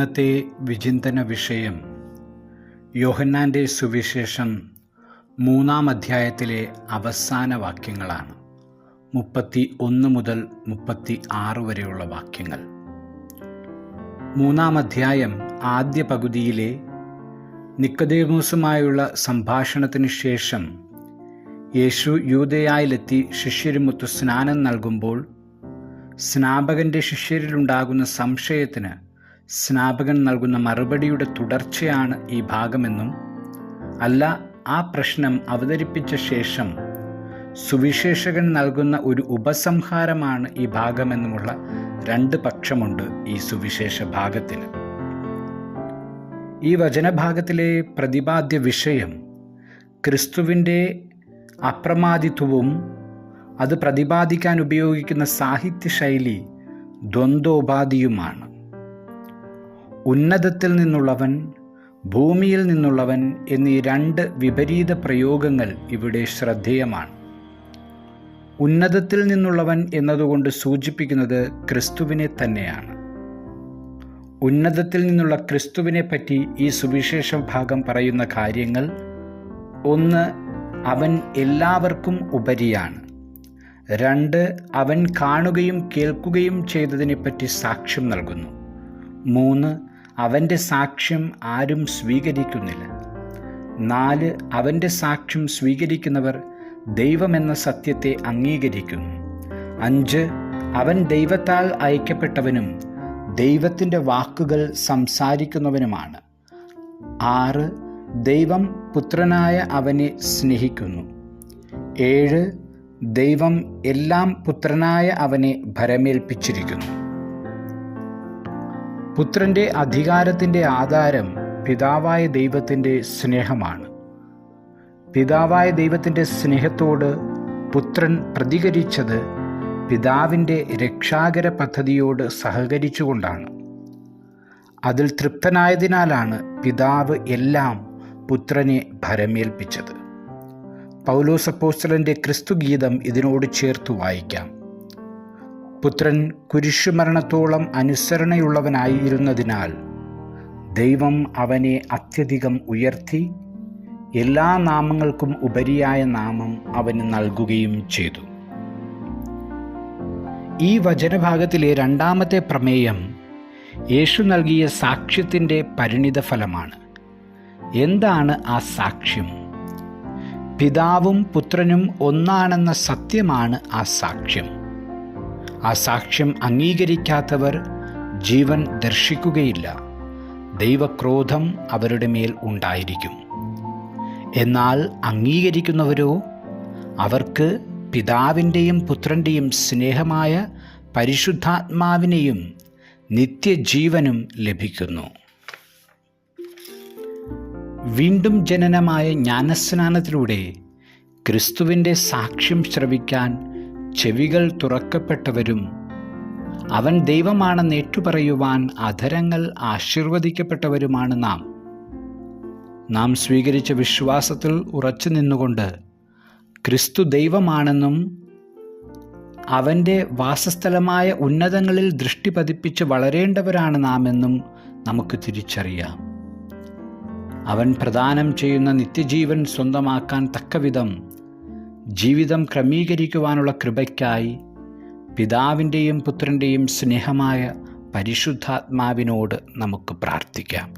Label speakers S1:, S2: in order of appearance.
S1: ഇന്നത്തെ വിചിന്തന വിഷയം യോഹന്നാൻ്റെ സുവിശേഷം 3-ാം അധ്യായത്തിലെ അവസാന വാക്യങ്ങളാണ്. 31 മുതൽ 36 വരെയുള്ള വാക്യങ്ങൾ. 3-ാം അധ്യായം ആദ്യ പകുതിയിലെ നിക്കോദേമോസുമായുള്ള സംഭാഷണത്തിന് ശേഷം യേശു യൂദയായിലെത്തി ശിഷ്യരുമൊത്ത് സ്നാനം നൽകുമ്പോൾ സ്നാപകൻ്റെ ശിഷ്യരിലുണ്ടാകുന്ന സംശയത്തിന് സ്നാപകൻ നൽകുന്ന മറുപടിയുടെ തുടർച്ചയാണ് ഈ ഭാഗമെന്നും, അല്ല, ആ പ്രശ്നം അവതരിപ്പിച്ച ശേഷം സുവിശേഷകൻ നൽകുന്ന ഒരു ഉപസംഹാരമാണ് ഈ ഭാഗമെന്നുമുള്ള രണ്ട് പക്ഷമുണ്ട് ഈ സുവിശേഷ ഭാഗത്തിന്. ഈ വചനഭാഗത്തിലെ പ്രതിപാദ്യ വിഷയം ക്രിസ്തുവിൻ്റെ അപ്രമാദിത്വവും അത് പ്രതിപാദിക്കാൻ ഉപയോഗിക്കുന്ന സാഹിത്യശൈലി ദ്വന്ദ്വോപാധിയുമാണ്. ഉന്നതത്തിൽ നിന്നുള്ളവൻ, ഭൂമിയിൽ നിന്നുള്ളവൻ എന്നീ രണ്ട് വിപരീത പ്രയോഗങ്ങൾ ഇവിടെ ശ്രദ്ധേയമാണ്. ഉന്നതത്തിൽ നിന്നുള്ളവൻ എന്നതുകൊണ്ട് സൂചിപ്പിക്കുന്നത് ക്രിസ്തുവിനെ തന്നെയാണ്. ഉന്നതത്തിൽ നിന്നുള്ള ക്രിസ്തുവിനെ പറ്റി ഈ സുവിശേഷ ഭാഗം പറയുന്ന കാര്യങ്ങൾ: 1, അവൻ എല്ലാവർക്കും ഉപരിയാണ്. 2, അവൻ കാണുകയും കേൾക്കുകയും ചെയ്തതിനെപ്പറ്റി സാക്ഷ്യം നൽകുന്നു. 3, അവൻ്റെ സാക്ഷ്യം ആരും സ്വീകരിക്കുന്നില്ല. 4, അവൻ്റെ സാക്ഷ്യം സ്വീകരിക്കുന്നവർ ദൈവമെന്ന സത്യത്തെ അംഗീകരിക്കുന്നു. 5, അവൻ ദൈവത്താൽ അയക്കപ്പെട്ടവനും ദൈവത്തിൻ്റെ വാക്കുകൾ സംസാരിക്കുന്നവനുമാണ്. 6, ദൈവം പുത്രനായ അവനെ സ്നേഹിക്കുന്നു. 7, ദൈവം എല്ലാം പുത്രനായ അവനെ ഭരമേൽപ്പിച്ചിരിക്കുന്നു. പുത്രൻ്റെ അധികാരത്തിൻ്റെ ആധാരം പിതാവായ ദൈവത്തിൻ്റെ സ്നേഹമാണ്. പിതാവായ ദൈവത്തിൻ്റെ സ്നേഹത്തോട് പുത്രൻ പ്രതികരിച്ചത് പിതാവിൻ്റെ രക്ഷാകര പദ്ധതിയോട് സഹകരിച്ചുകൊണ്ടാണ്. അതിൽ തൃപ്തനായതിനാലാണ് പിതാവ് എല്ലാം പുത്രനെ ഭരമേൽപ്പിച്ചത്. പൗലോസ് അപ്പോസ്തലൻ്റെ ക്രിസ്തുഗീതം ഇതിനോട് ചേർത്തു വായിക്കാം. പുത്രൻ കുരിശുമരണത്തോളം അനുസരണയുള്ളവനായിരുന്നതിനാൽ ദൈവം അവനെ അത്യധികം ഉയർത്തി എല്ലാ നാമങ്ങൾക്കും ഉപരിയായ നാമം അവന് നൽകുകയും ചെയ്തു. ഈ വചനഭാഗത്തിലെ രണ്ടാമത്തെ പ്രമേയം യേശു നൽകിയ സാക്ഷ്യത്തിൻ്റെ പരിണിതഫലമാണ്. എന്താണ് ആ സാക്ഷ്യം? പിതാവും പുത്രനും ഒന്നാണെന്ന സത്യമാണ് ആ സാക്ഷ്യം. ആ സാക്ഷ്യം അംഗീകരിക്കാത്തവർ ജീവൻ ദർശിക്കുകയില്ല. ദൈവക്രോധം അവരുടെ മേൽ ഉണ്ടായിരിക്കും. എന്നാൽ അംഗീകരിക്കുന്നവരോ, അവർക്ക് പിതാവിൻ്റെയും പുത്രൻ്റെയും സ്നേഹമായ പരിശുദ്ധാത്മാവിനെയും നിത്യജീവനും ലഭിക്കുന്നു. വീണ്ടും ജനനമായ ജ്ഞാനസ്നാനത്തിലൂടെ ക്രിസ്തുവിൻ്റെ സാക്ഷ്യം ശ്രവിക്കാൻ ചെവികൾ തുറക്കപ്പെട്ടവരും അവൻ ദൈവമാണെന്ന് ഏറ്റുപറയുവാൻ അധരങ്ങൾ ആശീർവദിക്കപ്പെട്ടവരുമാണ് നാം സ്വീകരിച്ച വിശ്വാസത്തിൽ ഉറച്ചു നിന്നുകൊണ്ട് ക്രിസ്തു ദൈവമാണെന്നും അവൻ്റെ വാസസ്ഥലമായ ഉന്നതങ്ങളിൽ ദൃഷ്ടി പതിപ്പിച്ച് വളരേണ്ടവരാണ് നാമെന്നും നമുക്ക് തിരിച്ചറിയാം. അവൻ പ്രദാനം ചെയ്യുന്ന നിത്യജീവൻ സ്വന്തമാക്കാൻ തക്കവിധം ജീവിതം ക്രമീകരിക്കുവാനുള്ള കൃപയ്ക്കായി പിതാവിൻ്റെയും പുത്രൻ്റെയും സ്നേഹമായ പരിശുദ്ധാത്മാവിനോട് നമുക്ക് പ്രാർത്ഥിക്കാം.